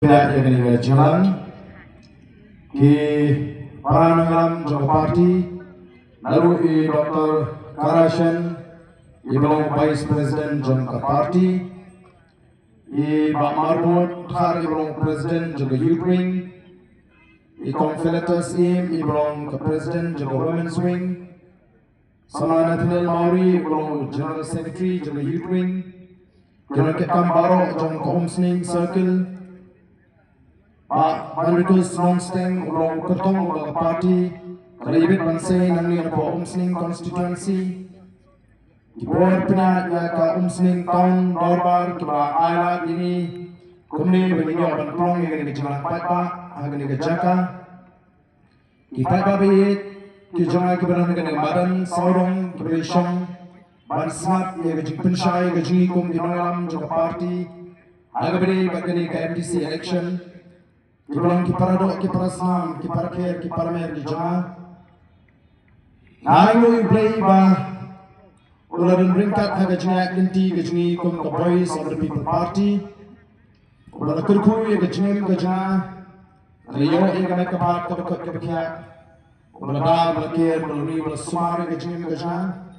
yang ini jalan ke Paranagaram Jaga Party lalu Dr. Karashan Ibang Vice President Jaga Party Pak Marbot Har Ibang President Jaga Youth Wing Konfeletas Ibang President Jaga Women's Wing sama Nathaniel Mauri Ibang General Secretary Jaga Youth Wing General Kekam Baro Jaga Omsning Circle Pak Manrikus Longsteng Ulong Kertong Jaga Party Kalibit Pansay Nangni Apo Omsning Constituency Dibor Penat Yaka Omsning Town Dorbar Kiba Ayla Ini Kumni Begini Aban Plong Yang Ini Kejalan Paipa Agan Ini Kejaka Kipaipa Bihit Kejalan Kibaran Yang Badan Saurong Kibali Syong Ban Snap Yang Kejing Pensyai Kejing Ikum Dinolam Jaga Party Agabini Bagani KMDC Election Kibalang Kiparado Kiparasnam Kiparakir Kiparamer Kijama Nayo Iblay Ba Uladun Ringkat Hagajinga Linti Gajingi Kum the Voice of the People Party Uladakurku Gajingim Gajana Rio Igana Kapat Kabakut Kabakya Uladab Lakir Ulari Ulasumari Gajingim Gajana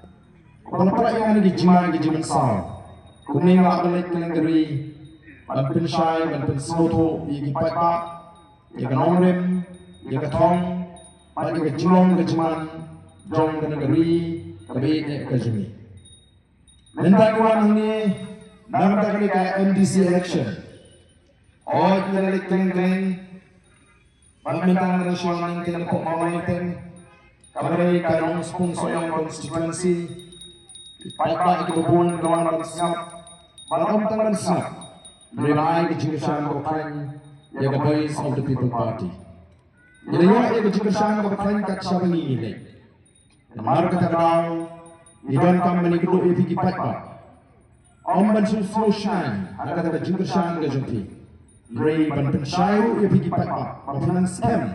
Ulapara Gajima Gajiman Sao Kuning Labalik Kalangari Banpin Shai Banpin Soto Igipat Yaga Nongrim, Yaga Tong, Yaga Jilong Gajiman, Jong Ganagari, Kabit Kajimi. Mendagawan ini Namdagani ka MDC election. O Nalik Kling, Badminton National Nintin po Mawaitin, Kabay Karong Sponsor ng Constituency, Ipaipa Ikibubun Gawan Bansap, Balakam Tangan Snap, Rinay Gajingasyan Bokran, Yaga Voice of the People Party. Yaga Jikashan of the Clan Katshabani ini. Marka Tagaw, Iban Company Kudu Epiki Paipa. Omban Slow Shine, Agata Jikashan Gajuti. Ray Banpenshayu Epiki Paipa, Mafinan Scam.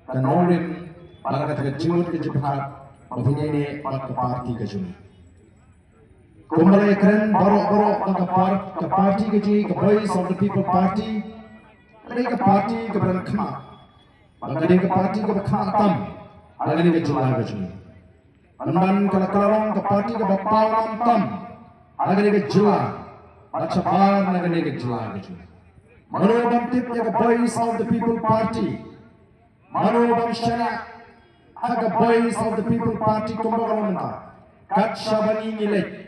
Kanorin, Agata Jimut Gajipat, Mafinene, Maka Party Gajuni. Kumbala keren borok-borok ke parti ke Voice of the People Party ke parti ke berangkat ke parti ke berkhatam agani ke jelah gajuni anban kala-kalarong ke parti ke bapawam tam agani ke jelah acapar agani ke jelah gajuni manobam tip ke Voice of the People Party manobam syana aga Voice of the People Party kumbala menta kat syabani nilai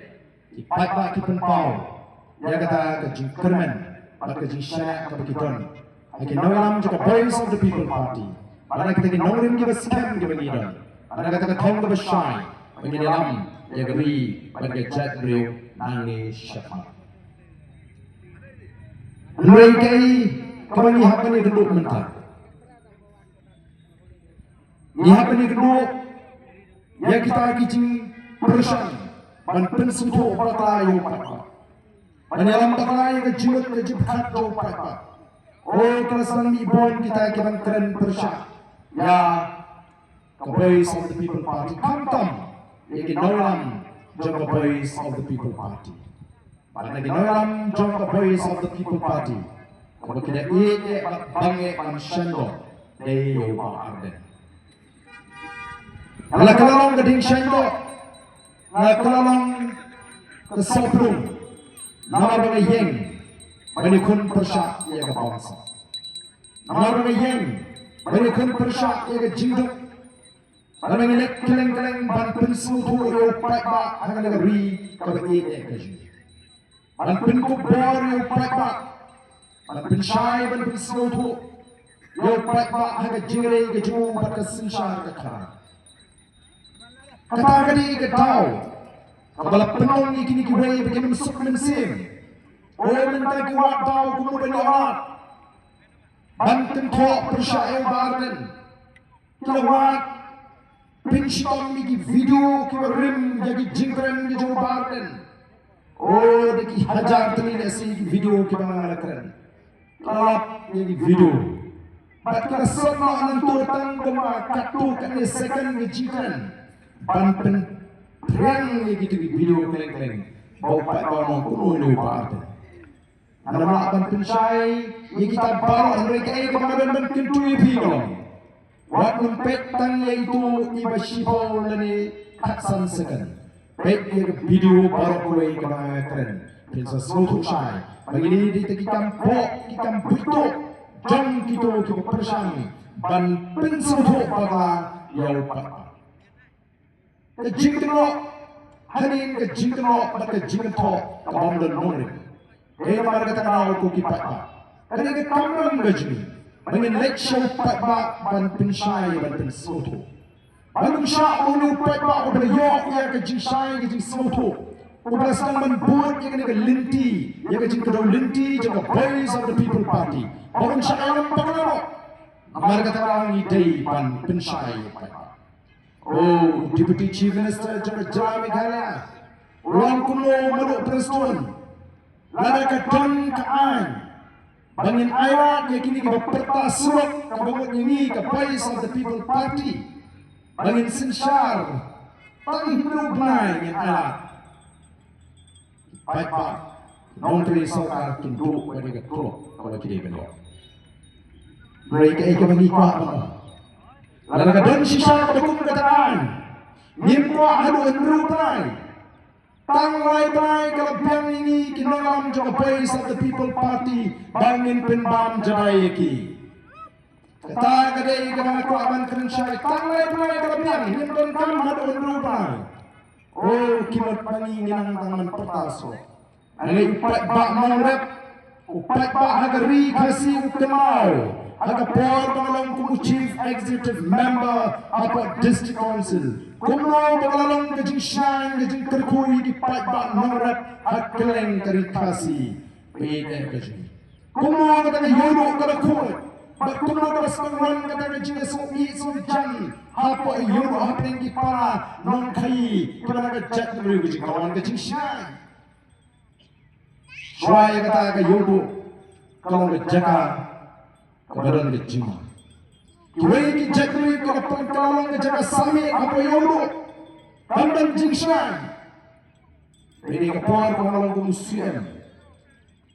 Ipaipa Kipenpau, ya kata kejing Kerman, pada kejing Syak kepada Kiton. Akin Nolam juga Voice of the People Party. Pada kita Nolam kita scam kita ngidan. Pada kata Tong kita Shine, bagi dalam ya geri bagi Jack Brio nangi Syak. Mereka kami happen ni kedua mentah. Ni happen ni kedua, ya kita kejing perusahaan. Banpin Suto Bakalayo Paipa. Manalam Bakalayo ke Jimut ke Jibhat Jo Paipa. Oh, kelasan ibon kita kiban keren persyak. Ya, ke Voice of the People Party. Kam-kam, ya Nolam Jaga Voice of the People Party. Pada Nolam Jaga Voice of the People Party. Kalau kita ini bange Shendo, Deyo Arden. Ala kalalong gading Shendo. Kalalong kesoprung nama bagi yang menikun persyak ia ke bangsa. Nama bagi yang menikun persyak ia ke jinduk. Nama milik keleng-keleng banpin semutu ia paipa akan negeri ke ia ke jinduk. Banpin kubor ia paipa. Banpin syai banpin semutu ia paipa akan jingre ke jinduk pada sensyar ke karang. Kata kadi ketau, kabala penong ikini kiway begini mesuk mensim. Oleh mentagi wakau kumu banyak. Banten tok persyair barden. Kilawat pinchtom iki video kiwarim jadi jingkren di Jawa Barden. Oh, deki hajar teni nasi video kibang keren. Kalap jadi video. Bat kala semua nanturtan kema katu kan second jingkren. Banten perang gitu di video keleng-keleng bau pak bawang kuno ni pak. Anda melakukan pensai, yang kita bawa mereka kepada dan kentui pingong. Wat numpet tang yaitu iba sipol lani taksan sekan. Pet video baru kuai kepada keren. Pensa seluruh sai. Begini di tekikam buto, jang kita persang. Ban pensuruh bala yau pat. Kejingkeno hanin kejingkeno pada kejingkeno kabam dan nongring. Marga takanaw ko kipat ba. Kani ka kamram gajmi. Mangin leksyon pat ba ban pinsay ban pinsuto. Banung siya ulo pat ba o bayok ya kajinsay kajingsuto. Ubras kang manbuot ya kani ka linti. Ya kajingkadaw linti jaka boys of the people party. Banung siya ayang pangalaro. Marga takanaw ngitay ban pinsay pat ba. Oh, Deputy Chief Minister Jawa Meghalaya, Orang Kuno Maduk Preston, Lada Kadon Kaan, Bangin Ayat yang kini berperta surat kebangun ini ke Voice of the People Party, Bangin Sinsyar, Tanghiru Benai yang Ayat. Baik-baik, Menteri Sokar Kintu mereka kelok kalau kita belok. Mereka ikan mengikut apa? Lalu kadang sisa berkum kataan, nimpa hadu enrupai, tanglai pai kalabiang ini kinolam jaka Voice of the People Party bangin penbam jadai ki. Kata kadai kemana kuaban kerensai, tanglai pai kalabiang nimpan kam hadu enrupai. Oh kimot pangi nginang tangan pertaso. Ani upat bak mangrep, upat bak hagari kasih ukenau. Aga por pangalong kumu Chief Executive Member apa District Council. Kumu pangalong kajing syang kajing kerkui di patbak nongrat at keleng karikasi. Pede kajing. Kumu kata yodo kata kuat. Bat kumu kata sekangwan kata kajing su'i su'jan. Apa yodo apa yang para nong kai. Kena kajak dulu kajing kawan kajing syang. Syai kata yodo kalau kajaka kebadan kecima. Kiwai ki jakri kalau pengkalang kejaga sami apa yodo, pandan jingshan. Ini kapar pengalang kemusian.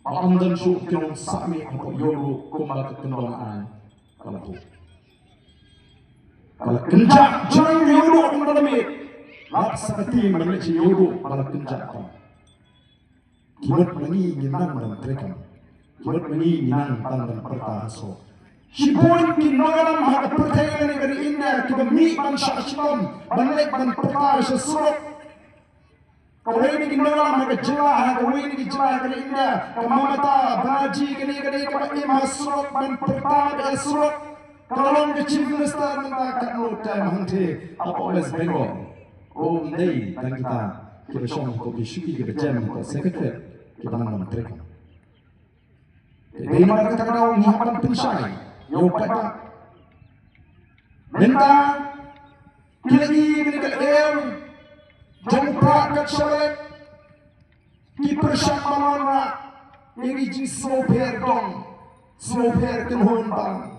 Pandan su kenong sami apa yodo kumbal kekendolaan kalau tu. Kalau kenjak jang yodo kembali, laksa keti mengenai yodo kalau kenjak kau. Kimot mengi nginang dan terekam. Kimot mengi nginang tangan pertahaso. Sibon kinagalam haka pertayan ni dari India kiba mi ban sa asilom banlek ban pertahaso surok. Kawai ni kinagalam haka jila haka wai ni jila haka India kamamata banaji kini kaba ima surok ban pertahaso surok. Kalong ke Chief Minister minta kakno time hante apa West Bengal. Oh nei dan kita syong ko bisuki kiba jam ko secretary kiba nang terekam. Dari mana kata kau nyihapan pensai, yo pada minta kilagi menikah air, jom prakat syarat, kiper syak malana, yang iji slow pair kenhon bang.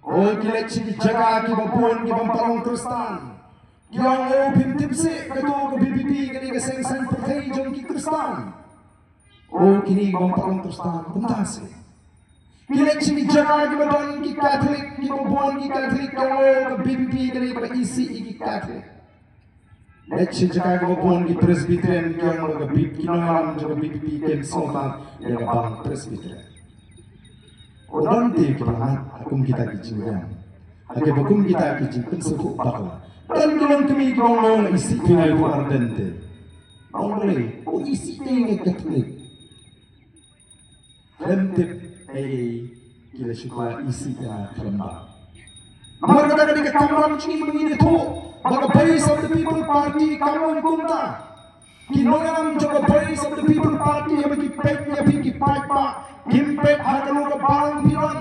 Oh kilek sigi jaga kibapun kibampalong kristan, yang o pimtipsi ketua ke BBB kini kesengsan pertai jom ki kristan. Oh kini kibampalong kristan, kumtasi. Kilek sini jaga kibadan ki Katolik, kibapun ki Katolik kalau ke BBB kini ke isi ki Katolik. Lek sini jaga kibapun ki Presbyterian kalau ke BBB kinolam juga BBB kem sultan yang ke bang Presbyterian. Orang ti kibahan akum kita kijingan. Ake bakum kita kijin pensuku bakla. Dan kalau kami kibang isi pinai itu ardente. Boleh, oh isi ini Katolik. Lentip kila syukla isi ya lembah. Nomor kata di kamram cini begini tu, baga Voice of the People Party kamram kumta. Kinolam juga Voice of the People Party yang bagi pek ya bagi paipa, kimpet harga lu ke barang piran,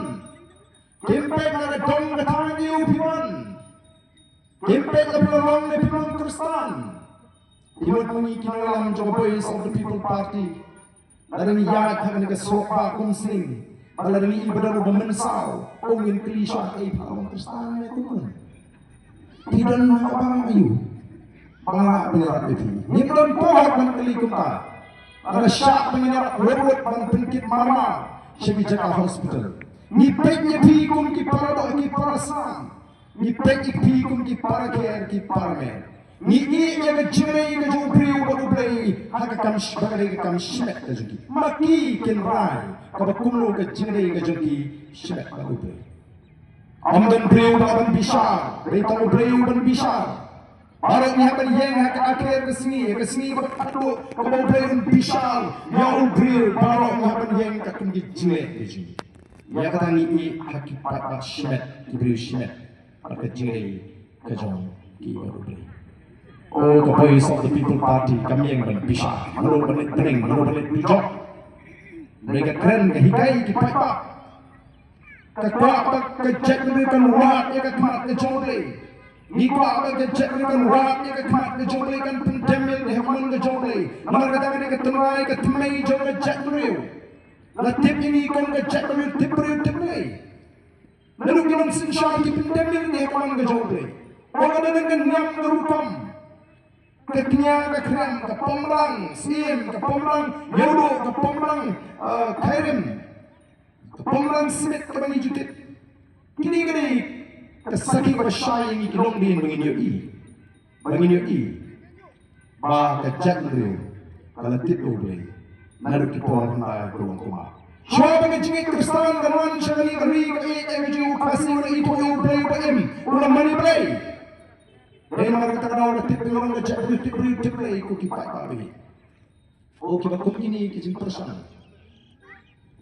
kimpet harga dong ke tangan you piran, kimpet ke pelorong ke piran Kristen. Imut mengi kinolam juga Voice of the People Party. Dari yat harga ke sopa kumsing. Kalau dari ibadah bermensau, ongin kelisah palang Kristen itu pun. Tidak nak barang ayu, bangak beneran itu. Nimdan pohon dan kelikum tak. Ada syak menginap Redwood dan Penkit Marmar Syekh Jaga Hospital. Ni peknya pikum ki para dok ki para sam. Ni pek pikum ki para care ki para mer. Ni ya ke jere ke jo priu baru play haka kam shbagare ke kam shmet ke joki. Maki ken rai ka kumlo ke jere ke joki shmet baru play. Amdan priu ban bishar, reta priu ban bishar. Orang ni akan yang akhir ke sini buat aku kau beri pisau, yang beri orang ni akan yang akan dijilek di sini. Ya kata ni hakikat syiat, diberi syiat, pada jilek kejong baru beri. Oh, the voice of the people party kami yang berpisau, malu balik pening, malu balik bijak. Mereka keren kehikai kipai pak. Kekuat kejek mereka muat, ya kemat kejong beri. Niko apa kejek mereka muat, ya kemat kejong beri kan pentemil di haman kejong beri. Namar kata mereka ketemai, ketemai jong kejek beri. Latip ini kon kejek beri, tip beri. Lalu kita sensyar ki pentemil di haman kejong beri. Orang ada dengan nyam kerupam. Ketnya kekrem, kepomrang, sim, kepomrang, yodo, kepomrang, kairim. Kepomrang smith kebangi jutit. Kini kesaki kesyai ini kilong din bangin yoi. Ba kejak beri, kalau tipu beri, naruh kita orang tak kurang kumah. Siapa yang jengit Kristan kawan syari keri yang jauh kasih orang itu yang beri baim, orang mani beri. Dari mana kita kenal orang tipu orang kejak beri ikut kipai babi. Oh kita kau ini kijing persan.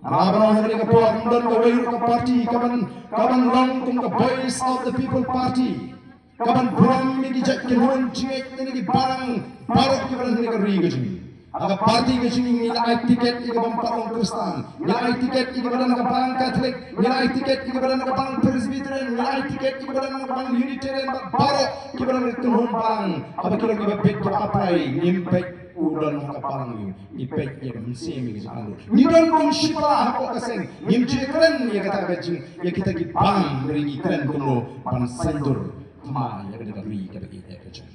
Abang hari kepuak dan kawin ke parti, kawan langkung ke voice of the people party, kawan beram ini dijak kenhon jengit ini barang barok kita ni keri kijing. Aga parti ke sini nilai tiket ini bampak orang Kristen, nilai tiket ini badan orang Katolik, nilai tiket ini badan orang Presbyterian, nilai tiket ini badan orang Unitarian, barok kita badan kenhon barang. Apa kira kita bet apa ini nyimpai udan kapalang ni ipek yang mensemi ke sana. Ni don kon shipa hako kaseng nyimci keren ya kata kacing ya kita ki bang beri keren kono pan sendur ma ya kena beri kata kita kacing.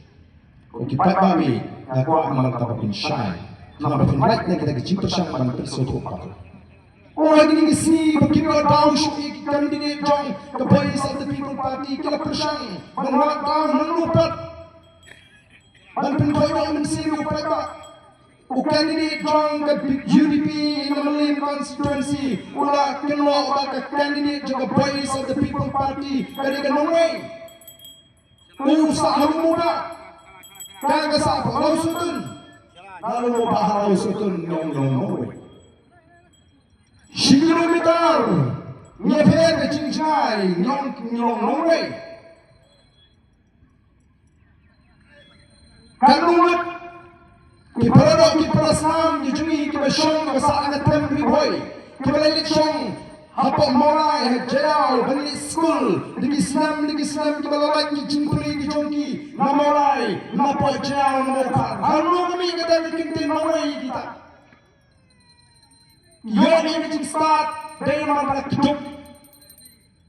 Ko ki pat babi aku amal ta pin shine. Nama pin right ni kita ki cinta sang ban persoto pak. Oh lagi ni si begini down shi candidate jong the voice of the people party kala persang ban down menupat. Dan pencoba mensiri upaya candidate jong ke UDP in the Malim constituency ula kenal ke candidate jong voice of the people party dari kenongai usaha muda kagak sah halau sutun lalu mau halau sutun nyong noi kilometer nyefer ke cincai nyong noi Kanulat kiparadok kiparasam jujui kibashong kabasaan at temri boy kibalalit siyang hapok moray jayaw balik school ligi Islam kibalalak kijingpuri kijongki na moray na po jayaw na mokar halo kami kata kintin moray kita yon imaging start day naman pala kitok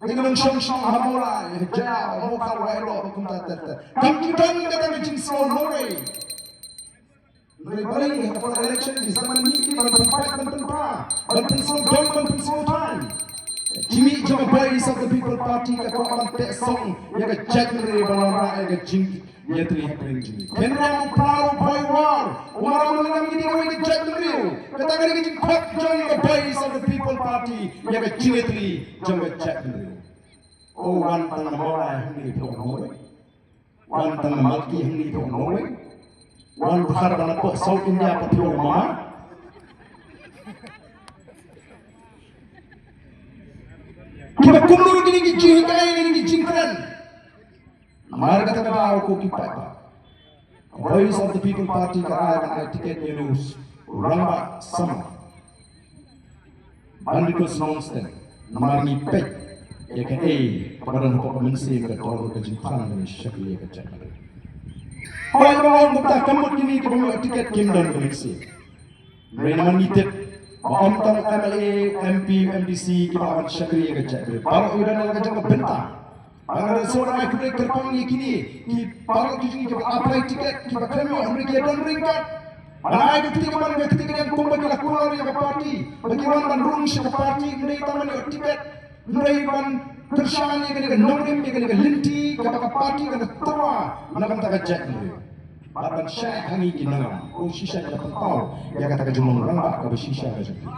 dengan song hamulai jayaw mokar waelo kumtatata kamkitan kata kijing slow moray balik pada election di zaman ini banten slow down banten slow time Jimmy Jong voice of the people party ka ko ang song ya ka jagre balara ya ka jing ya tri happening Jimmy kenra mo paro boy war umara mo lang gini ko ni jagre kata ka ni jing khot Jong the voice of the people party ya ka jingetri Jong ka jagre oh wan tang mora ni to noy wan tang malki ni to noy wan bukhar bana po South India pa pio mama kita kumur gini gijih kai gini gijingkran amar kata aku kipai voice of the people party ka ai ticket news ramba sama bandikos nonsen namar ni pek ya kan pada nak mensi ke tolong ke jingkran ni syakli ke channel Orang orang kita kamut kini kita bawa tiket Kimdan ke Malaysia. Mereka menitip Omtong MLA, MP, MDC kita akan syakri ke cakap. Baru udah nak kerja ke bentang. Agar seorang aku kerpang ni kini, para kini kita apply tiket kita kami mereka dan ringkat. Manai ketika yang kumbagi la keluar yang parti, bagi wan room siya parti, nilai taman yang tiket, nilai wan tersyani ketika nongrim ketika linti, ketika parti ketika terwa, nakam tak jet nilai. Bahkan saya hangi kinang, oh sisa kita pentau, ya kata kejumlah orang tak kau sisa kejumlah.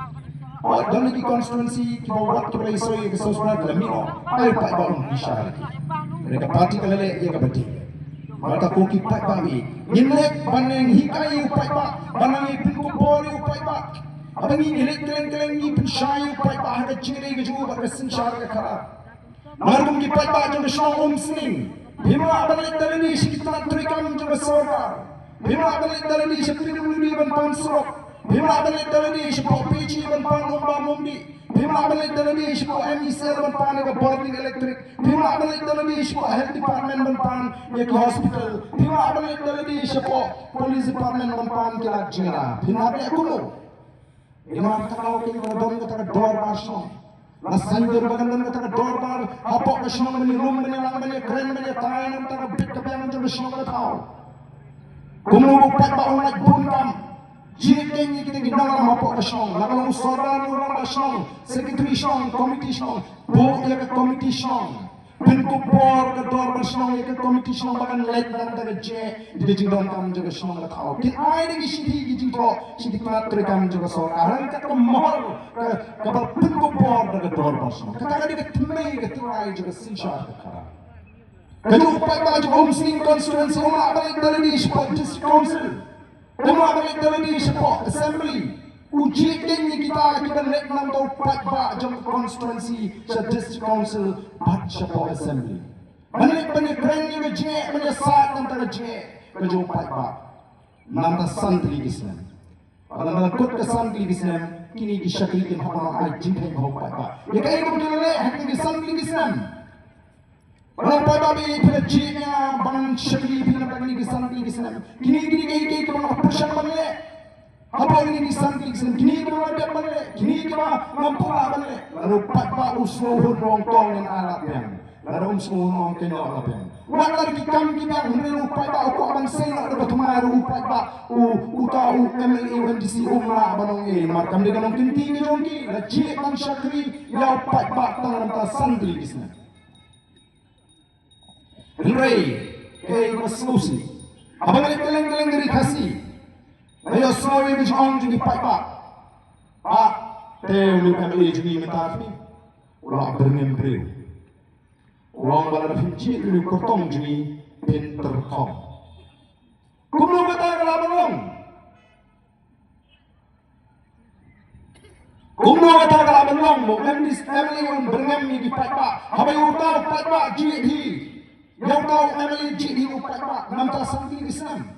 Oh dalam lagi konstituensi kita buat kita isoi ke sosial dalam mino, ayo pak baum sisa lagi. Mereka parti kalale ya kabati. Mata koki pak bawi, nilek baneng hikai upai pak, baneng pintu bori upai pak. Abang ini nilek keleng pensai upai pak ada ciri kejual pada sensar kekara. Margum ki pak pak jom shong sing. Bima balik dari ni sekitar terikam juga sorga. Bima balik dari ni sepuluh ban pound surok. Bima balik dari ni sepuluh PC ban pound umba mumbi. Bima balik dari ni sepuluh MECL ban pound ke boarding elektrik. Bima balik dari ni sepuluh health department ban pound ke hospital. Bima balik dari ni sepuluh police department ban pound ke lajina. Bima balik kuno. Bima kalau kita dom kita dor basong. Nasanjur bagandan kata dorbar, hapok kesenang bani rum bani lang bani keren bani tayan kata bit kepiang jam kesenang kata tahu. Kumulu bupat ba orang bunkam, jiri kenyi kita ginang lam hapok kesenang, lakukan usaha orang kesenang, sekretari kesenang, komiti kesenang, bu ya ke komiti kesenang, bentuk bor ke dorbar kesenang ya ke komiti kesenang bahkan lek dan kata je, di jingdon kam juga kesenang kata tahu. Kita ada di sini di jingdo, sini kita terikam juga seorang kata kemol. Kapal bentuk bor ke dorbar kesenang, kata dia ketemai keterai juga sinsar kekara. Keju upai baju homesling konstituensi umat balik dari di sport district council, umat balik dari di sport assembly. Uji kenyi kita lek nam tau upai baju konstituensi sa district council bat sport assembly. Balik keren ni keje menyesat nam tak keje keju upai ba. Nam ta santri Islam. Kalau nak kut ke santri Islam, kini disyaklikin hama ai jingkai upai ba. Ya kai ko dile hakni santri Islam. Orang babi pada jinya bangun syakli bila bagi ni santri Islam. Kini kai kau persen mana? Apa ini santri Islam? Kini kau ada mana? Kini kau mampu mana? Lalu pak usul rongtong yang alat yang. Lalu usul rongtong yang alat yang. Walau kita kita hendak upai ba aku abang saya nak dapat maru upai ba utau MLA UNDC umrah banong markam dia kanong tinti ni jongki. Lajik bang syakli ya upai ba tangan ta santri Islam. Henry, kay maslusi. Abang keleng dari kasih. Ayo sorry which on jadi pak. Pak, teu ni MLA jadi minta ni. Ulah berngempre. Uang bala finci ni kortong jadi pinter kau. Kuno kata kalaban. Kuno kata kalaban mo MLA berngem di pak. Habai utau pak GD. Yang tahu MLA GD upat pak, nampak santri Islam.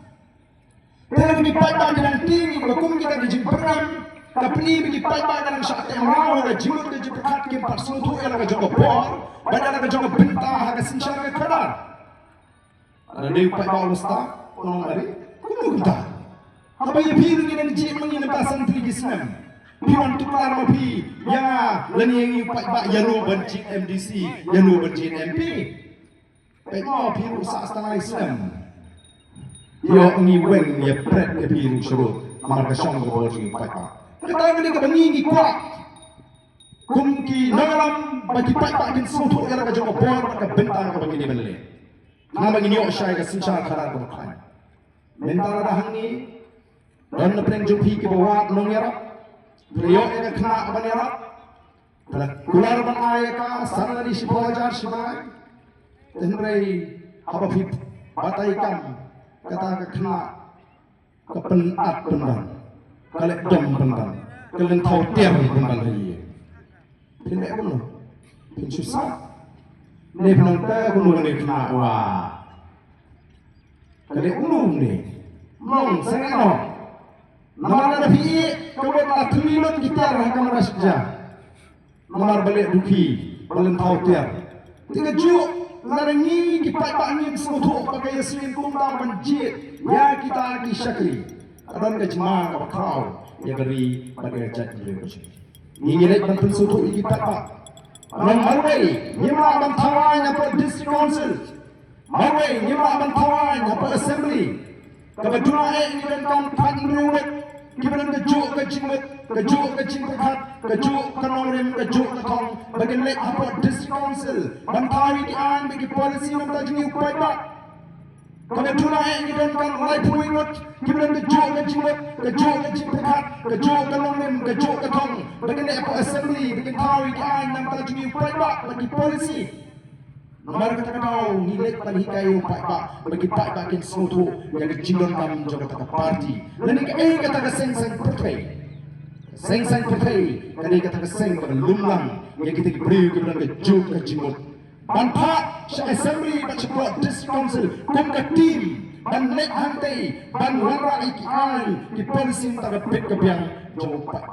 Tapi di pak dengan tinggi, berkum kita di jimperam. Tapi ini di pak dengan saat yang rawa, ada jimut ke jimperat ke empat suatu, ada ke jangka bor, ada ke jangka bentah, ada sincang ke kadar. Ada di upat pak ustaz, orang mari, kuno kita. Apa yang biru dengan jim menginap santri Islam. Piwan tukar mapi, ya, lani yang upat pak, ya lu benci MDC, ya lu benci MP. Eko biru sa setengah Islam. Yo ni wen ya pret ke biru surut. Marga syong ke bawah sini pak. Kita ni ke bengi kuat. Kumki nangalam bagi pak din sutu ya ke joko bor ke bentang ke begini beli. Nama begini ok syai ke sincang karar ke bukan. Mental ada hangi. Dan nepeng jumpi ke bawah nong ya. Beliau ya ke kena apa ya. Kular ban ayaka sana di si belajar si baik. Henry apa fit bataikan kata kena kepenat benar kalek dom benar kalian tahu tiar benar lagi tidak benar pin susah ni penonton kuno ni kena wah kalek kuno ni mong sengeno nama ada fi kau nak tulilan kita lah kamera saja nomor balik duki kalian tahu tiar tiga juk larangi kita bangin suatu pakai yasin kumta banjir ya kita lagi syakri adan ke jemaah ke kau ya beri pada jat dia bersih ini lek bantu suatu kita pak orang marway nyima abang tawai apa district council marway nyima abang tawai apa assembly Kebetulan ini dan kaum pan ruwet. Kebetulan kejuk kejinget, kejuk kejingkat, kejuk kenorim, kejuk ketong. Bagi lek apa district council. Bantawi di an bagi polisi yang tak jini upaya pak. Kebetulan ini dan kaum lai puingot. Kebetulan kejuk kejinget, kejuk kejingkat, kejuk kenorim, kejuk ketong. Bagi lek apa assembly, bagi tawi di an yang tak jini upaya pak bagi polisi. Nomor kata kau nilai pada hikayu pak bagi pak kin soto yang kejingan kami juga kata parti. Dan ini kata keseng pertai, kali kata keseng pada lumlang yang kita beri kepada kejuk kejimut. Banpak syah assembly baca buat district council kum ke tim dan lek hantai dan wara ikian di polisi tak pek kebiang jauh pak.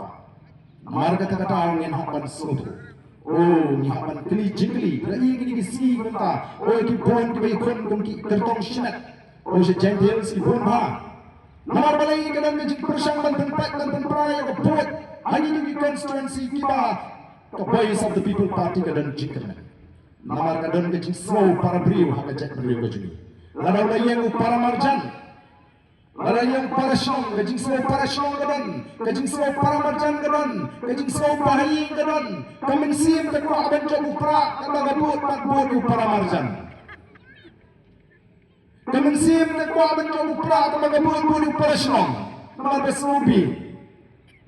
Nomor kata kau yang hapan soto. Oh, ni hapan keli jingli, lagi gini si kita. Oh, ki pon ki kon kon ki kertong shinat. Oh, si jengkel si pon ba. Nomor balai kadang ni persang ban tempat dan tempat ke buat. Hanya ni constituency kita. The voice of the people party kadang jingkel. Nomor kadang ni slow para beriu hak jak beriu ke jini. Ladau lagi yang para marjan. Ada yang para syong, kajing slow para syong kadang, kajing slow para marjan kadang, kajing slow bahayi kadang. Kami sim tekwa aban jauh upra, kata gabut tak bodoh para marjan. Kami sim tekwa aban jauh upra, kata gabut bodoh para syong. Nomor besubi,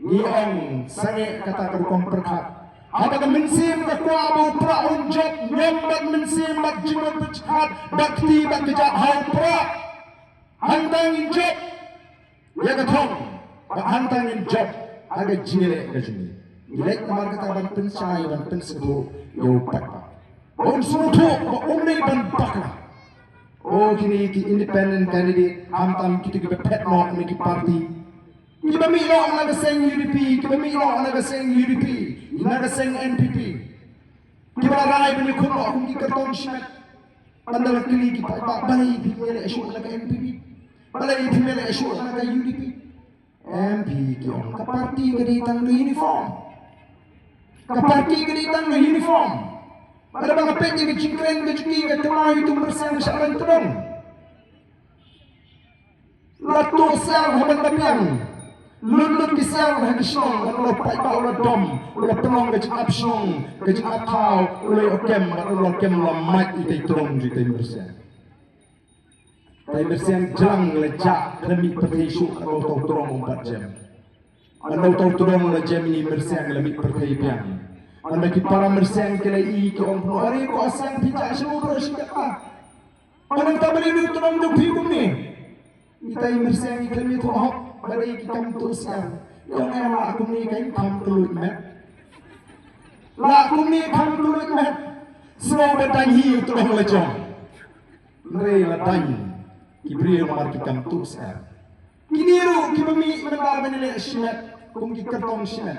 iong sange kata kerukong perkat. Apa kami sim tekwa aban upra unjok, nyambat mensim mak jimat bercekat, bakti bak kejat hau upra. Hantangin job, ya ketong, hantangin job, ada jingile ke sini. Ilek nomor kata ban pensai ban pensebu, yo pak. Bon suatu, omni ban bakla. Oh kini ki independent candidate, hamtam kita kita pet nok miki party. Kita milo naga seng UDP, kita milo naga seng UDP, naga seng NPP. Kita rai bani kuno kum ki kertong shimet. Pandang kili kita balai pimele isu naga NPP. Balai pimele isu naga UDP. MP kiong ka parti gadi tang uniform. Ka parti gadi tang uniform. Ada bang apet yang cingkren gejki ke temai itu bersang syaran terong. Latu sel haban tapiang. Lulut kisah dah syong, kalau pai bau la dom, kalau penong gejik apsyong, gejik apau, kalau okem, kalau okem lamai itu terong di bersang. Bersang jelang lejak demi perhisu kalau tahu terong 4 jam. Kalau tahu terong lejam ini bersang lebih perhipian. Anda kita para bersang kelai ke orang hari ko asang pijak semua bersikap. Orang tak boleh duduk terong duduk hidup ni. Kita bersang kami tu hok. Badai kita untuk siang. Yang emak aku ni kain kam keluar mat. Laku ni kam keluar mat. Semua badai hiu terong lejong. Mereka ladang. Kibri nomor kita untuk siang. Kini ru kita mi menang menilai syiat. Kum kita kertong syiat.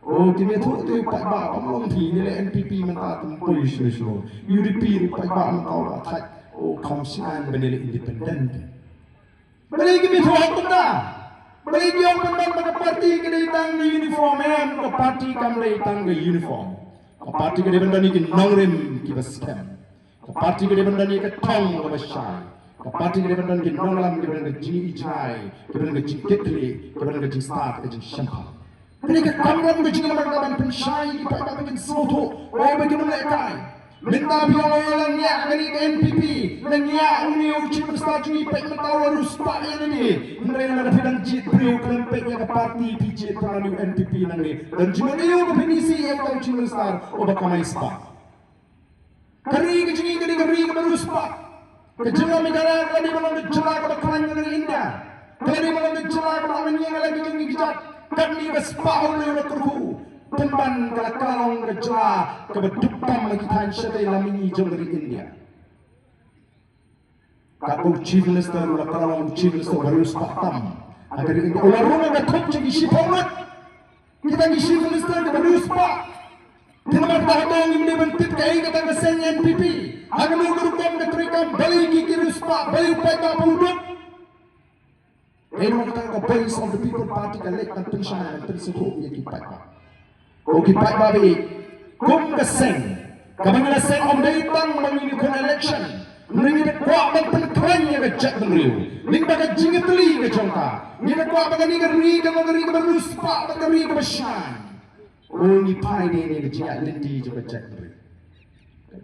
Oh kini tu pak bak pemlong ti nilai NPP mentah tempoi semua. UDP pak bak mentau lah. Oh kaum syiat menilai independen. Balik kami tu hukum dah. Balik yang benar pada parti kita datang ke uniform, ke parti kami datang ke uniform. Ke parti kita benar ni ke nongrim kita scam. Ke parti kita benar ni ke tong kita syai. Ke parti kita benar ni ke nonglam kita benar ke jini ijai, kita benar ke jini ketli, kita benar ke jini start, ke jini syampa. Balik ke kamram ke jini mereka ban pensyai, kita tak bikin soto, oh bikin mereka. Minta biar orang yang kali ke NPP, yang uni uji berstatu ipek mentawar ruspak yang ini. Mereka ada bidang jit beriu kelempek yang ke parti PJ terlalu NPP nanti. Dan cuma dia definisi yang kau cuma star, obat kamai spa. Kari kecing kari kari beruspak. Kejelang negara kali malam kejelang pada kalangan dari India. Kali malam kejelang pada orang yang lagi tinggi kejat. Kami berspa oleh orang terku. Temban kalong kejelah kebetulan lagi tansyat dalam ini jauh dari India. Kalau chief minister ulah kalong chief minister baru sepatam agar ini ulah rumah ketuk jadi sipamat kita ni chief minister baru sepak. Tempat tahu ini bentuk kaya kata keseng NPP. Agar mengurukan keterikan balik kiri sepak balik pada punduk. Ini kata voice of the people party kalek dan pensyarahan tersebut yang kita. Okey Pak Babi, kum keseng. Kami keseng om datang menginginkan election. Ni da kwa ban pen kran ya ga chat ngriu. Ning ba ga jingat li ga chongka. Ni da kwa ba ga ni ga ri ga baru spa ba ga ri ga shan. Oh ni pai ni ga jingat lindi jo ga chat ngriu.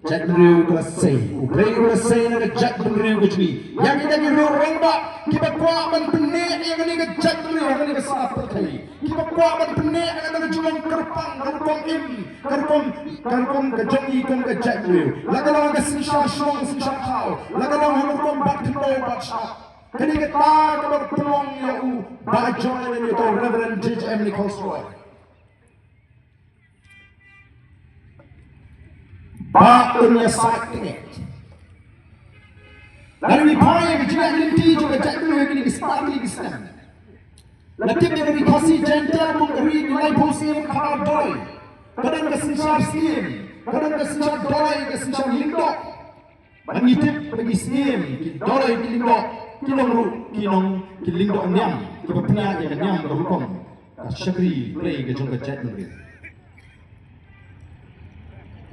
Chat ngriu ga sei. U play ga sei na ga chat ngriu ga jini. Yang ni ga ni rong ba ki ba kwa ban pen ne ya ga ni ga chat ngriu ga ni ga sa pa thai. Ki ba kwa ban pen ne ga ga juang kerpang ga kom im karkom ga jongi kom ga chat ngriu. La ga la ga sin sha shong sin sha khao. La ga la ha kom ba thno ba sha. Kani ga ta ga ba pelong ya u ba join ni to Reverend J.M. Nichols Roy. Ba dunia sakit. Lalu pai yang jinak linti juga cakap lagi ni sepatli Islam. Latip yang dikasih gentle mengeri nilai posim khar doi. Kadang kesencar sim, kadang kesencar doi, kesencar lindok. Mengitip bagi sim, doi di lindok, kilong ru, kilong lindok nyam, kepepnya yang nyam berhukum. Syakri play ke jongka chat negeri.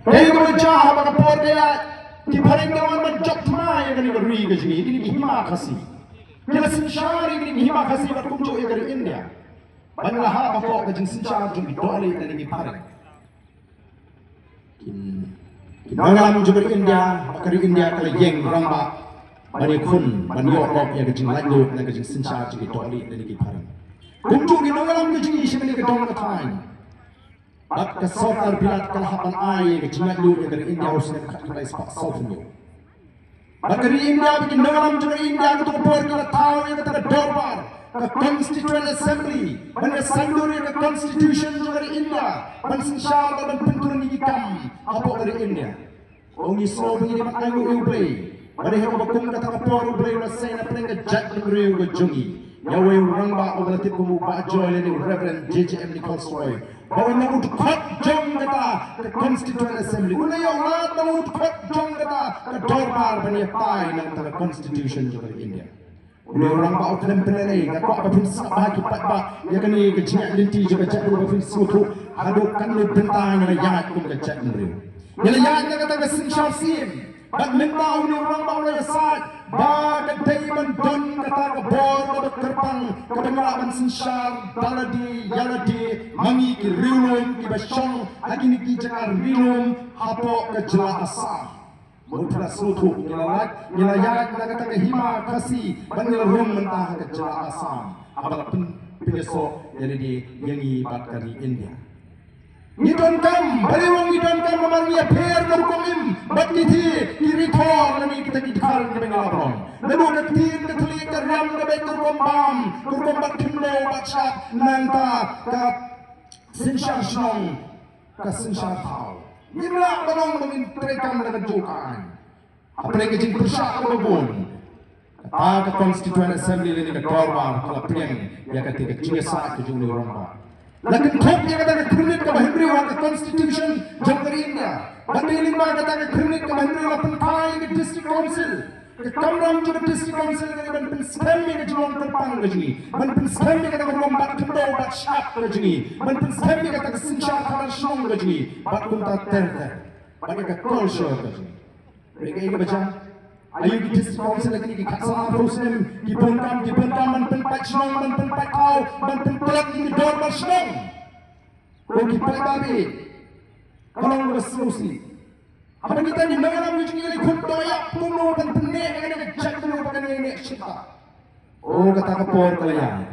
Hei kalau jah apa kapor dia di paling kawan menjok mana yang kini beri ke sini ini hima kasih. Bila sinsyari ini hima kasih berkunjung yang dari India. Banglah apa kau kejeng sinsyar jumpi dole dan ini paling. Banglah juga dari India, dari India kalau yang ramba bani kun bani orang yang kejeng lalu dan kejeng sinsyar jumpi dole dan ini paling. Kunjung ini banglah kejeng isi ini kedong ketain. At kasotar bilat kalahapan ay kejingat lu yang dari India harus nak mulai sepak salfnya. At dari India bikin dalam juga India ketua board kita tahu yang kita dorbar ke Constituent Assembly, mana sandur yang ke Constitution juga dari India, mana sinsyar dan penturun hikam apa dari India. Ongi so begini makan lu play. Pada yang berkum kata kapor play rasai nak pening kejat negeri ke jungi. Yawe orang ba obatip kumu ba joy ni Reverend J.M. Nichols Roy. Bawa nak utkot jong kata ke Constituent Assembly. Una yang lat nak utkot jong kata ke dorbar banyak pai nang tara Constitution juga di India. Una orang ba utlem penelai nak apa pun sabah kipat ba ya kani ke jingat linti juga cak dulu pun suatu haduk kan lu bentang yang yat kum ke cak meriu. Yang yat kata ke sinsyar sim. Bat minta uni orang ba ulai asad. Ba kadai bandon kata ke bor ke kerpang ke pengalaman sinsyar daladi yaladi mangi ki riulum ki basyong lagi ni ki jakar riulum hapo ke jela asam. Mutla sutu nyilayat na kata ke hima kasih banil rum mentah ke jela asam. Abal pengesok jadi di yangi bat kari India. Ngidon kam, baliwang ngidon kam memanggil per berkumim, bat kiti kiri kor nani kita kidhal ke bengalabron. Lalu ketin ketelik keram ke betul kombam, kurkombat kimlo bacat nanta ke sinsyar snong ke sinsyar thau. Ngimla balong mengintrekam dengan jukaan. Apa yang kecil persyak berbun. Kata ke Constituent Assembly ini ke dorbar kalau pening ya ketika cingesa ke jumlah orang ba. Lakin thok yang kata kriminal ke bahimri wa ke Constitution jom dari India. Batiling ba kata ke kriminal ke bahimri wa pentai ke District Council. Ke kamram juga District Council ke ban penskam ke jumlah terpang ke sini. Ban penskam ke kata ke lombat kendo bat syak ke sini. Ban penskam ke kata ke sinsyar kabar syong ke sini. Bat kunta ter. Bat ke culture ke sini. Mereka ini baca ayu di District Council lagi di kasar Muslim di bengkam man penpat syong man penpat kau man pentelat di dorbar syong. Kau kipai babi. Kalau berselusi. Apa kita di mengalam ni jadi kuntoya puno dan penek dengan kejak dulu pakai ini syita. Oh kata kapor kalian.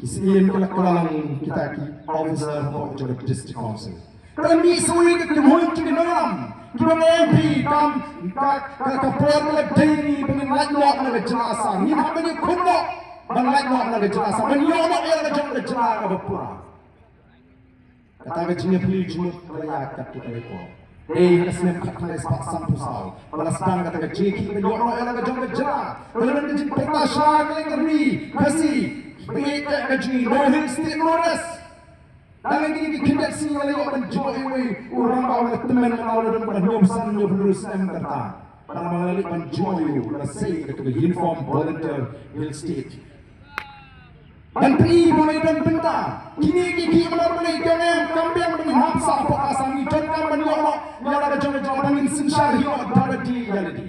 Kisiin kelalang kita ki officer of the District Council. Kami suwi ke kemudian di mengalam. Kita MP kam kapor meladeni dengan lajnok dengan jelasan. Ini apa ni kuno? Bang lajnok dengan jelasan. Menyonok yang dengan jelasan berpura. Kata kecilnya pilih jumut kelayak kat kita lekor. Hasnem kakak sepak sampusau. Balas dang kata kecil kita menyonok yang dengan jelasan. Kalau kecil pertasya yang ngeri kasih. Baik kecil no hill state no rest. Dalam ini kita sini oleh orang menjual orang bawa teman menawar dan bernyobsan nyobulus emperta. Para mengalih menjual rasai ketua uniform volunteer hill state. Dan peri mulai dan bentang. Kini mulai dengan kambing dengan hapsa apa asam dan kambing yang ada jangan jangan sinsyar hidup daladi daladi.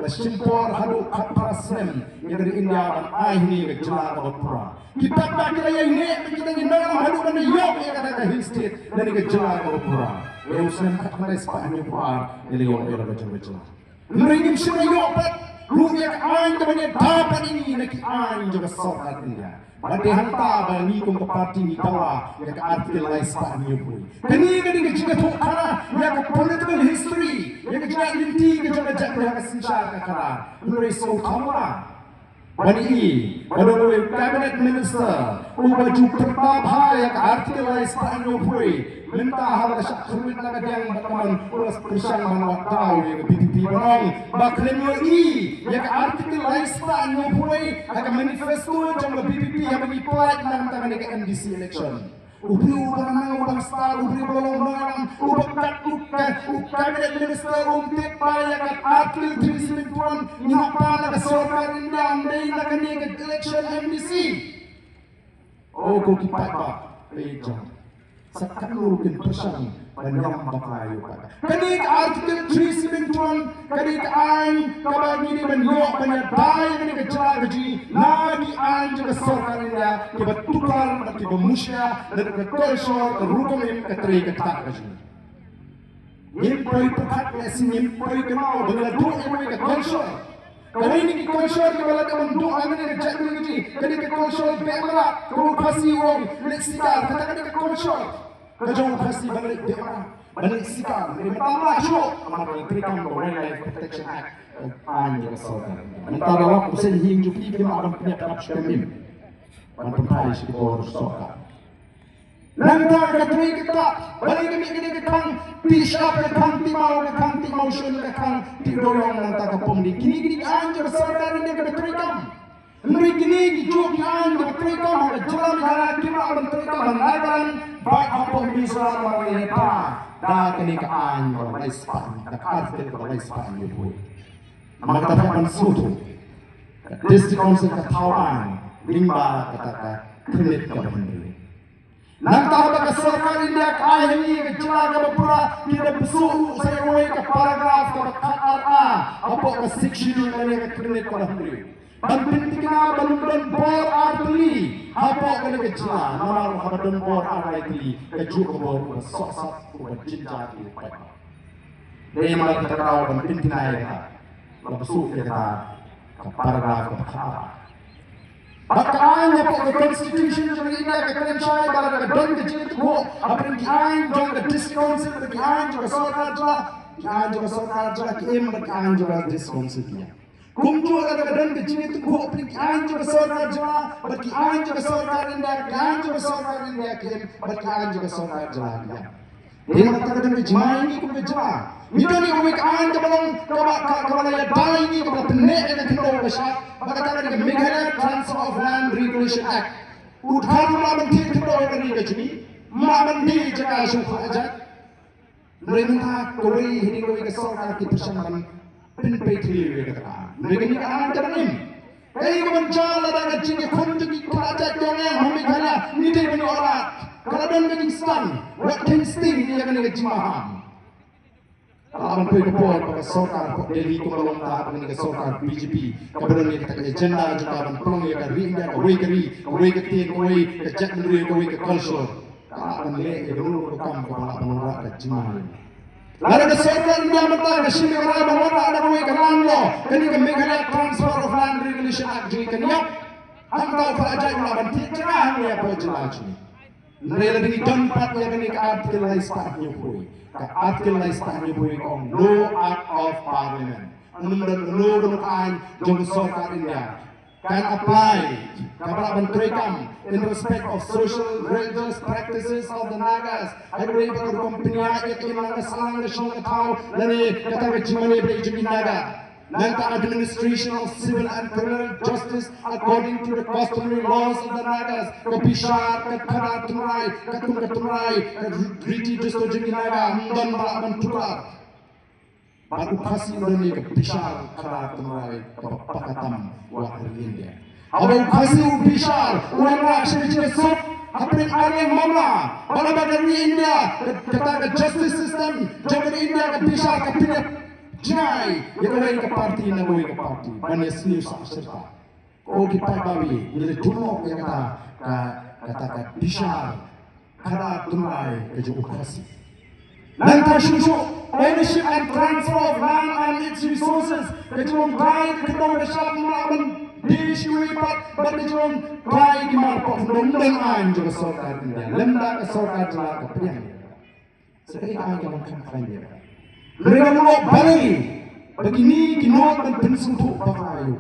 simpor hadu kaprasem yang dari India dan ahni ke jelas berpura. Kita tak kira yang ini kita ini dalam hadu mana yok yang kata histit dari ke jelas berpura. Usem katanya sepanjang puar ini yok yang berjelas. Mereka semua yok bet rupiah ain kemudian dapat ini lagi ain juga sorot India. Pada hantar bagi kong parti ni tawa yang ke artikelai sepanjang puar. Kini juga tu karena yang ke political history yang ke jelas linti ke juga yang ke sincah ke karena mereka utama. Bani Badoi Cabinet Minister Ubaju Pertabha yang artikelai sepanjang puar. Minta hal kesyak sulit nak yang berteman ulas persang manwat tahu yang BPP barang baklem yang artikel laispan nyopoi akan manifesto jangka BPP yang mengipat nang tangan ke MDC election. Ubri ubang ubang star ubri bolong bolong ubak cabinet minister umtit payah kat artikel 371 nyapa nak sorkar India amdai nak ni ke election MDC. Oh kau kipat pak ejang. Sekarang persang banyak bakayu pada. Kenik artikel 371 kenik ain kabagi ni menyok menyadai kenik kejar keji lagi ain juga sorkan India kibat tukar kibat musya dan kekolsor kerukum yang keteri ketak keji. Nyempoi pukat lesi nyempoi kenal dengan dua yang kekolsor. Kalau ini kekolsor kepala teman dua yang kejar keji kenik kekolsor berat kau kasih uang leksikal katakan kekolsor. Kejauh pasti balik dia balik sikap mereka masuk amat berikan Wildlife Protection Act anjir saudara antara waktu sehingga jupi dia orang punya kapsul ini mantan Paris itu harus sokat nanti ketui kita balik kami kekang pisah kekang timau sun kekang tidorong nanti kapom di kini anjir saudara ini ketui Mereka ini juga anjir mereka ada jalan jalan kita ada mereka mengajar baik apa bisa mereka dah kini ke anjir laispan dah arti ke laispan itu. Maka kita akan suatu district council ke Tawan limba kata kredit ke pendiri. Nanti apa kesorkan India kaya ini ke jalan ke berpura kita bersuruh saya mulai ke paragraf ke KRA apa ke section ini ke kredit ke pendiri. Bantintikna balundan bor artli hapo kena kecil nama habadan bor artli kejuk bor sok cinta di pai dari malam terkau bantintikna ya langsung kita paragraf pertama Bakanya po ke constitution ng India ke Kansai para ke don ke jit ko apin ki ain jong ke discouncil ke ain jong ke sorkar jala ki em ke ain jong ke discouncil dia Kumju ada kedan kecil itu gua aplik anjur sorkar jala, berki anjur sorkar India, anjur sorkar India kirim, berki anjur sorkar jala dia. Ini mata kedan kecil ini kumju jala. Ini ni kumik anjur belum kabala ya dah ini kabala penek ini kita bersah. Maka tadi ke Meghalaya Transfer of Land Regulation Act. Uthar mula menteri kita orang ini kecil, mula menteri jaga suka aja. Mereka kau ini kau ke sorkar kita bersama penpetri kata. Mereka ni kan jalan ini. Kali kau mencari ada kecil konjuk kerajaan yang kami kaya ni dia punya orang. Kalau dan Kingston, West Kingston ni yang ni kecil maham. Kalau pergi ke port, ke sorkar, Delhi tu kalau tak pergi ke sorkar BJP, kemudian ni kita ke agenda juga dan pelong ya ke India, ke Waikari, ke Waikati, ke Jack Menduri, ke Culture. Kalau ni dulu kam kepala penolak kecil maham. Lalu kesorkan India mentah ke sini kerana bahawa ada kau ikan lo, kini ke Meghalaya Transfer of Land Regulation Act jadi kenyap, hantar kerajaan melawan cerah ni apa jelas ni. Mereka ini tempat yang kini ke artikel laispan nyupui, ke artikel laispan nyupui kong Law Act of Parliament, menurut law kenukaan jom kesorkan India. Can apply kepada menteri kam in respect of social religious practices of the Nagas. Agree with the company yang Naga salang nasional tahu lani kata kecimani berjudi Naga. Nanti administration of civil and criminal justice according to the customary laws of the Nagas. Kepisah, kekara tunai, ketunai, riti justo jadi Naga, dan balapan tukar. Baru kasih ini kepisah, kekara tunai, kepakatam wakil India. Abang kasih pisah, orang asyik sok, apalagi orang mama, bala-bala India, kata justice system, jangan India kepisah, kepinet jai ya kawai ke parti na kawai ke parti banyak seni serta oh kita bawi jadi dulu yang kata bishar kara tunai ke jokasi nanti susu ownership and transfer of land and its resources ke jom try ke tong besar melawan dishui but ke jom try ke marpok dengan juga sorkar India lemda ke sorkar jelas ke priang sekali kami akan mengkampanye dia mereka mau balik begini kinot dan pensentuh pakai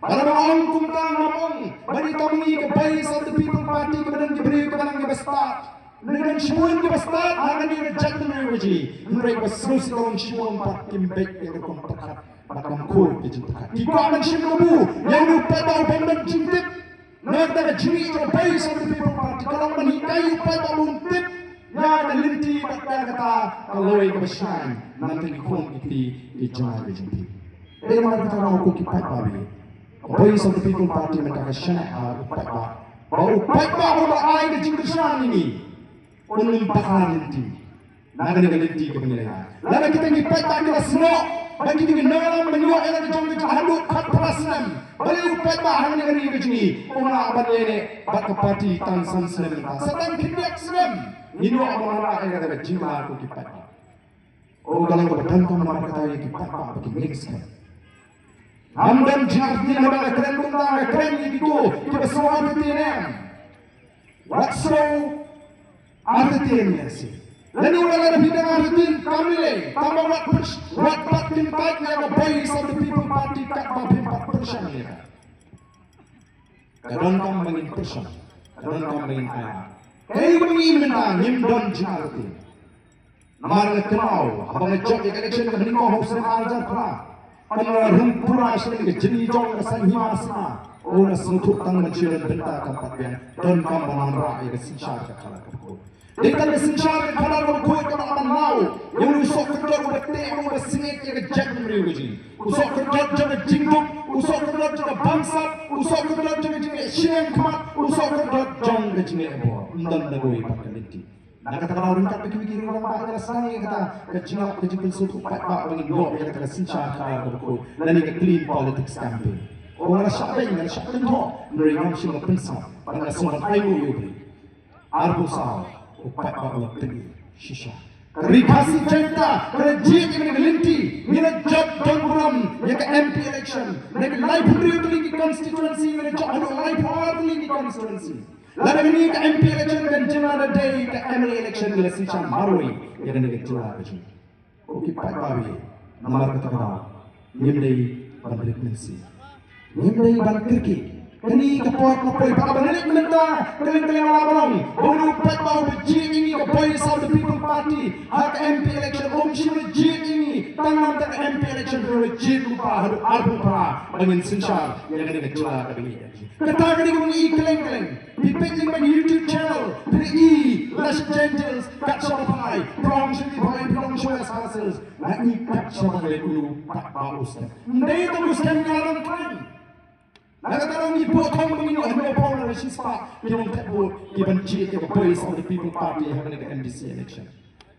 para orang kumtang ngomong bagi kami ke base of the people party kemudian diberi kemenang ke bestat dengan semua ke bestat akan direject mereka mereka terus dalam semua parti baik yang berkompekat bakal kul dijemput di kawan semua yang lupa tahu pemben cintit mereka jiri ke base of the people party kalau menikai lupa tahu untit ya ada linti kata kalau yang besar nanti dikon di jalan dijemput mana kita orang kipat babi voice of the people party mereka syana upat bau upat bau ai ke jingkesan ini unum bakal linti naga ni linti ke penilaian lalu kita kipat kita semua bagi kita dalam menyuak yang dijangkit handuk kat perasaan balik upat bahan negeri ke sini orang abad ini bak ke parti tansan senem sedang kinyak senem ini orang yang kata jingla aku kipat oh kalau kau bertentang nama kata yang kipat bagi mix kan Amdan jardi nama keren tentang keren itu semua artinya. What so artinya sih? Lalu orang bidang arti kami le, tambah what patin paik yang base of the people party kat bapin 4% ya. Kadang kamu ingin persen, kadang kamu ingin ayah. Kamu ingin mentang don jardi. Marah kenal, abang ngejok election kebening kau harus ajar perang. Anda rumpura sendiri jadi jong kesan himasna. Oh nasuntuk tang menciuran benda tempat yang dan kambanan rakyat kesincar kekala kekut. Dekat kesincar kekala kekut kalau aman mau. Yang usok kerja berarti yang bersingit yang kejak meriu keji. Usok kerja jaga jingduk, usok kerja jaga bangsat, usok kerja jaga jingduk siang kemat, usok kerja jong kejingit ebor. Undan dagoi pakai linti. Nah kata kalau orang kata pikir orang bahagia rasanya kata kecilap kecil suatu pak bagi dua yang kata sincar kaya berku dan ini clean politics campaign. Orang siapa yang siapa tu mereka mesti berpensar pada semua ayu yuri. Arbu sah upat bawa pergi shisha. Rikasi cinta kerajaan ini melinti mina job dongkram yang ke MP election yang library lagi constituency yang job ada library lagi constituency. Lalu ini ke MP election dan jenara day ke MLA election dengan sincang marui yang dengan jenara itu. Okey Pak Bawi, nomor kata-kata, nimlai bandrik nasi, nimlai bandriki. Kini ke poi Pak Balik minta kalian orang baru Pak Bawi berjit ini ke voice of the people party hak MP election si berjit ini tangan ke MP election berjit lupa arbu pra dengan sincang yang dengan jenara ini. Katakan ini iklan-iklan. Dipilih di YouTube channel dari Les Gentles kat Shopify Prong Shopify Prong Shoes Hassels lagi kat Shopify dulu Pak Baus ini teruskan ngaran klaim lalu kalau ini potong begini ada power dari siswa yang terbut dibenci ke voice of the people party yang ada ke MDC election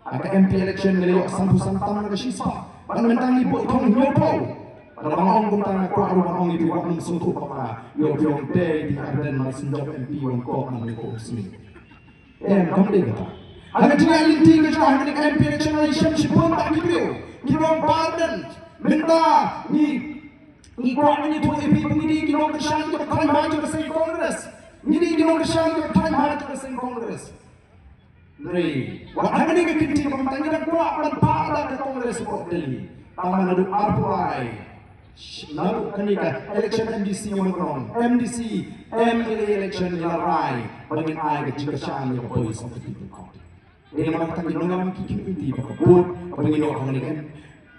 ke MP election ngelewat sampu-sampang dari siswa dan mentang ini potong nyopau kalau orang tentang aku orang itu orang suntuk apa yang day di Arden masih job MP orang kok meniko sini. Kamu dengar? Agar dia linting ke sana dengan MP election relationship pun tak kibio. Kibio pardon minta ni kau ini tu MP pengidi kibio kesan ke time maju ke sen Congress. Ni kibio kesan ke time maju ke sen Congress. Dari, wahai ni kekinti pemantang dan kuat dan pada ke Congress kok Delhi. Taman adu arpuai. Lalu kenika election MDC yang menang, MDC MLA election yang rai bagi ayah kecil-kecilan yang voice of the people party. Ini nama kita dengan kiki inti berkebut bagi orang ini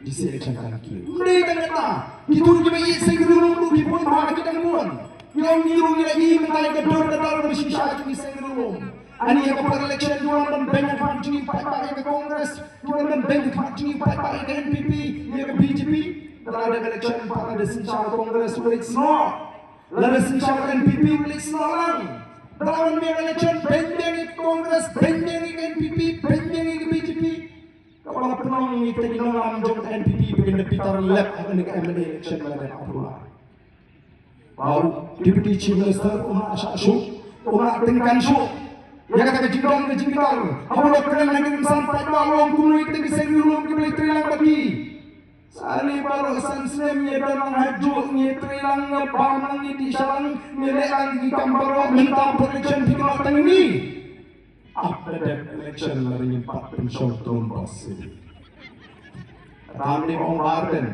MDC election kan kiri. Mereka kata kita juga isi gedung di pun mana kita pun yang niru lagi mentai gedor-gedor bersisa di isi gedung. Ani yang pada election jualan dan banyak parti pakai ke Kongres, jualan dan banyak parti pakai ke NPP, yang ke BJP. Kalau ada election pada sincang Kongres it's not. Lalu sincang NPP it's not. Kalau ada election bendeng Kongres, bendeng NPP, bendeng BJP. Kalau penong ni kita gino am jong NPP begin Peter Lep akan ke MLA election pada Abdullah. Wow, Deputy Chief Minister Umar Ashu, Umar Tingkan Shu. Ya kata kejidong ke Jipitar. Apa keren lagi insan pada awam kumui kita bisa dulu kita boleh terilang bagi. Sali baru sansem ye dalam haju ye terilang ngebanang ye di salang ngelang di kamparo minta election di kota ini. After that election lari 4 pensyon tahun bos. Kami orang Warden,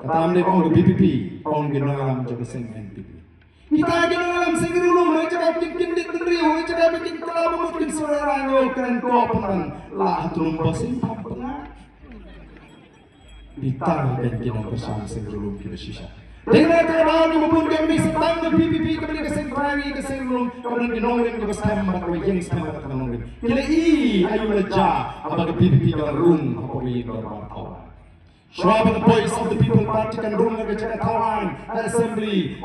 kami orang BPP, orang genolam jadi sen NPP. Kita genolam sengirulung, mereka bikin dikendri, mereka bikin kelabut, bikin suara yang keren kopan lah tahun bos ini pernah. Ditar dan kita bersama sengirulung kita sisa. Dengan terbaru maupun kami setang ke BPP kembali ke sentrali ke sentralum kemudian dinongin ke bersama mereka yang sama mereka nongin. Kila ayu leja apa ke BPP ke room apa yang berwartawan. Show up the voice of the people party kan room ke jaga kawan assembly.